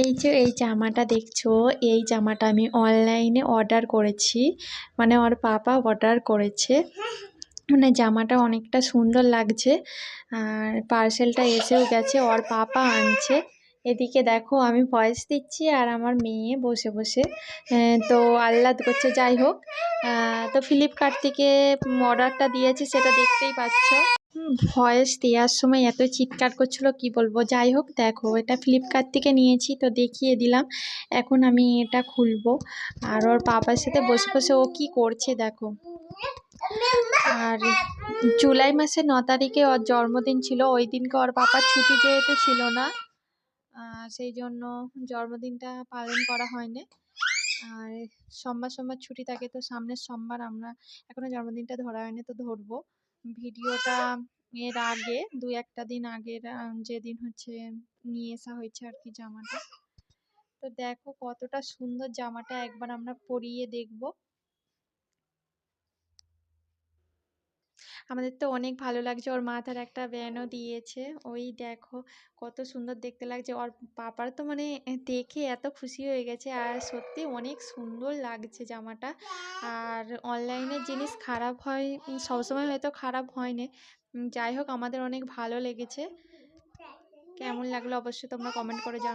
এই যে এই জামাটা দেখছো, এই জামাটা আমি অনলাইনে অর্ডার করেছি। মানে ওর পাপা অর্ডার করেছে। মানে জামাটা অনেকটা সুন্দর লাগছে। আর পার্সেলটা এসেও গেছে, ওর পাপা আনছে। এদিকে দেখো আমি ভয়েস দিচ্ছি আর আমার মেয়ে বসে বসে তো আহ্লাদ করছে। যাই হোক, তো ফ্লিপকার্ট থেকে অর্ডারটা দিয়েছি, সেটা দেখতেই পাচ্ছ। ভয়েস দেওয়ার সময় এত চিৎকার করছিল কি বলবো। যাই হোক, দেখো এটা ফ্লিপকার্ট থেকে নিয়েছি তো দেখিয়ে দিলাম। এখন আমি এটা খুলবো। আর ওর পাপার সাথে বসে বসে ও কি করছে দেখো। আর জুলাই মাসের 9 তারিখে ওর জন্মদিন ছিল। ওই দিনকে ওর পাপার ছুটি যেহেতু ছিল না, সেই জন্য জন্মদিনটা পালন করা হয়নি। আর সোমবার সোমবার ছুটি থাকে, তো সামনের সোমবার আমরা এখনো জন্মদিনটা ধরা হয়নি, তো ধরবো। ভিডিওটা এর আগে 2-1 দিন আগের, যেদিন হচ্ছে নিয়ে আসা হয়েছে আর কি জামাটা। তো দেখো কতটা সুন্দর জামাটা, একবার আমরা পরিয়ে দেখবো। আমাদের তো অনেক ভালো লাগছে। ওর মাথার একটা ব্যানও দিয়েছে, ওই দেখো কত সুন্দর দেখতে লাগছে। ওর পাপার তো মানে দেখে এত খুশি হয়ে গেছে। আর সত্যি অনেক সুন্দর লাগছে জামাটা। আর অনলাইনের জিনিস খারাপ হয় সবসময়, হয়তো খারাপ হয় না। যাই হোক, আমাদের অনেক ভালো লেগেছে। কেমন লাগলো অবশ্যই তোমরা কমেন্ট করে জানাও।